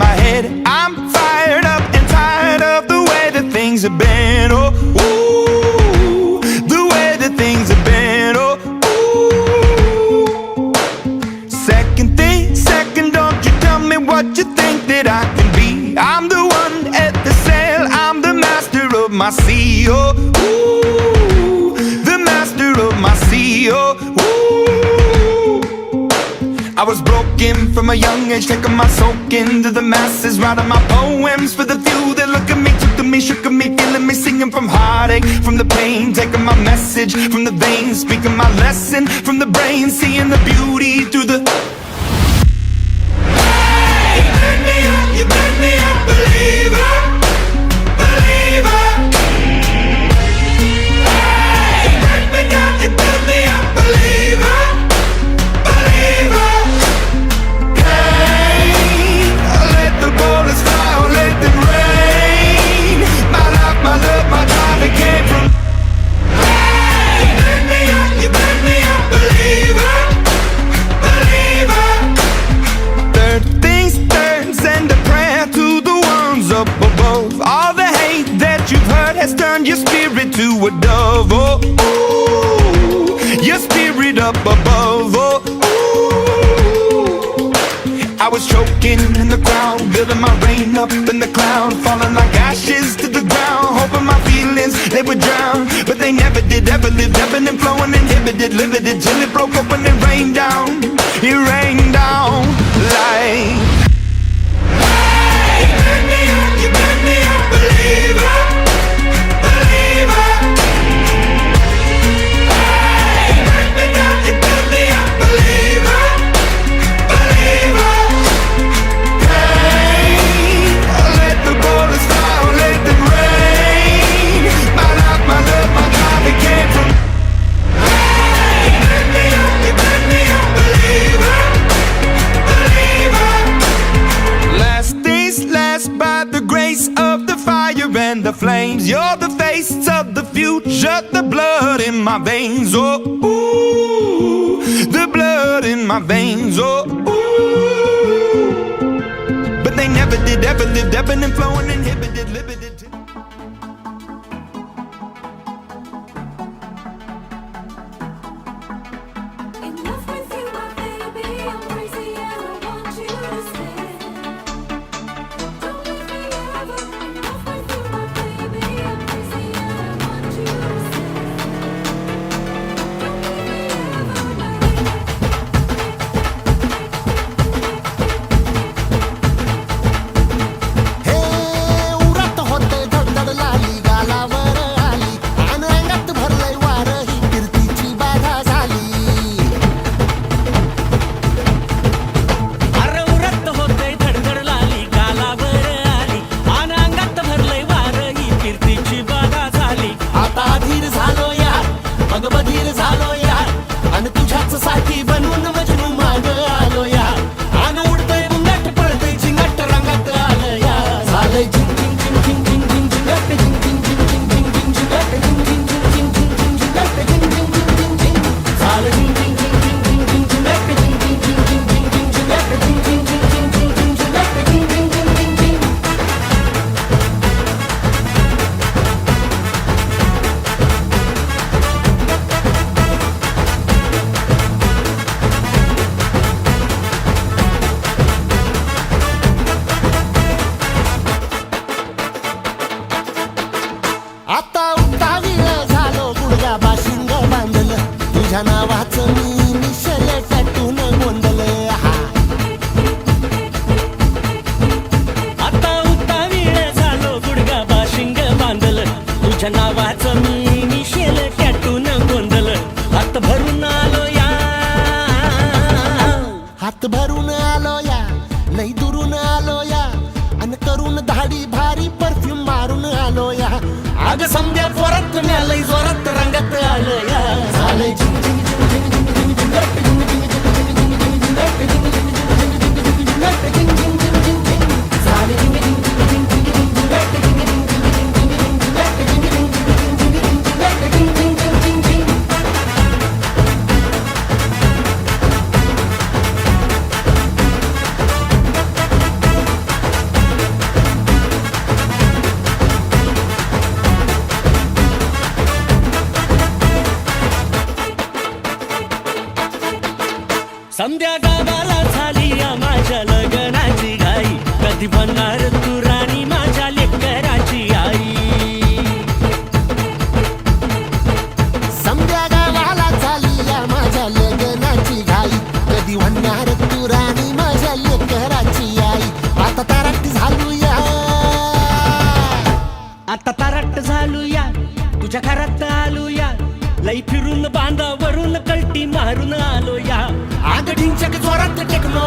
my head. I'm fired up and tired of the way that things have been. Oh, ooh, the way that things have been. Oh, ooh. Second, don't you tell me what you think that I can be. I'm the one at the sail, I'm the master of my sea. Oh, ooh, the master of my sea. Oh, ooh. I was broken from a young age, taking my soak into the masses, writing my poems for the few that look at me, took to me, shook at me, feeling me, singing from heartache, from the pain, taking my message from the veins, speaking my lesson from the brain, seeing the beauty through the. Hey, you made me a believer, believer. Hey, you break me down, you build me a believer, believer. Let the bullets fly or let them rain. My life, my love, my drive, it came from. Hey, you made me a believer, believer. Third things third, send a prayer to the ones up above. All the hate that you've heard has turned your spirit to a dove. Oh, ooh, your spirit up above. Oh, ooh. I was choking in the crowd, building my rain up in the cloud, falling like ashes to the ground, hoping my feelings they would drown, but they never did. Ever lived, ebbing and flowing, inhibited, limited, till it broke up when it rained down. It rained down like. Hey, you made me a believer, believer. Hey, you break me down, you build me a believer, believer. Let the bullets fly or let them rain. My life, my love, my drive, it came from. Hey, you made me a believer, believer. Last days last by the grace of the fire and the flames. You're the face of the future, the blood in my veins. Oh, ooh, the blood in my veins. Oh, ooh. But they never did, ever lived, ebbing and flowing, inhibited, limited. Enough with you, my baby. I'm crazy and I want you to stay. Don't leave me ever. Enough with you, my baby. I'm crazy and I want you to stay. Don't leave me ever, हे उरत होते धडधड लाली गालावर आली आणि अंगात भरलंय वार ही कीर्तीची बाधा झाली अरे उरत होते धडधड लाली गालावर आली आणि अंगात भरलंय वार ही कीर्तीची बाधा झाली. आता अधीर झालो यार मग बधीर झालो यार आणि तुझ्याच साठी बनून मजनू माग आलो यार आणि उडतंय बुंगाट पळतंय झिंगाट रंगात आलं यार झालंय झिंग झिंग झिंग झिंग झिंग झिंग झिंगाट झिंग झिंग झिंग झिंग झिंग झिंग झिंगाट झिंग झिंग झिंग झिंग झिंग झिंग झिंगाट झिंग झिंग झिंग झिंग झिंग झालं झिंग झिंग झिंग झिंग झिंग झिंग झिंगाट झिंग झिंग झिंग झिंग झिंग झिंगाट झिंग झिंग झिंग झिंग झिंग झिंग झिंगाट झिंग झिंग झिंग झिंग झिंग. आता उतावीळ झालो गुडघा बाशिंग बांधलं तुझ्या नावाचं मी निशल टॅटून गोंधलं हा आता उतावीळ झालो गुडगा बाशिंग बांधलं तुझ्या नावाचं मी मिशेल टॅटून गोंधलं. हात भरून आलो या हात भरून आलो या लई दुरून आलो या आणि करून धाडी भारी परफ्यूम मारून आलो या अग समद्या जोरात लई जोरात रंगात आलं या झालंय झिंग झिंग झिंग झिंग झिंग झिंग झिंगाट झिंग झिंग झिंग झिंग झिंग झिंग झिंग झिंगाट झिंग झिंग झिंग झिंग झिंग झिंगाट झिंग झिंग झिंग झिंग झिंग झालंय झिंग झिंग झिंग झिंग झिंग झिंग झिंगाट झिंग झिंग झिंग झिंग झिंग झिंग झिंगाट झिंग झिंग झिंग झिंग झिंग झिंग झिंगाट झिंग झिंग झिंग झिंग झिंग. समध्या गावाला झाली या माझ्या लग्नाची घाई कधी बनणार तू राणी माझ्या लेकराची आई समध्या गावाला झाली या माझ्या लग्नाची घाई कधी म्हणणार तू राणी माझ्या लेकराची आई आता ताराट झालूया आता ताराट झालूया तुझ्या घरात आलूया लई फिरून बांधावरून कलटी मारून आलो या आग ढिंचक जोरात टेक्नो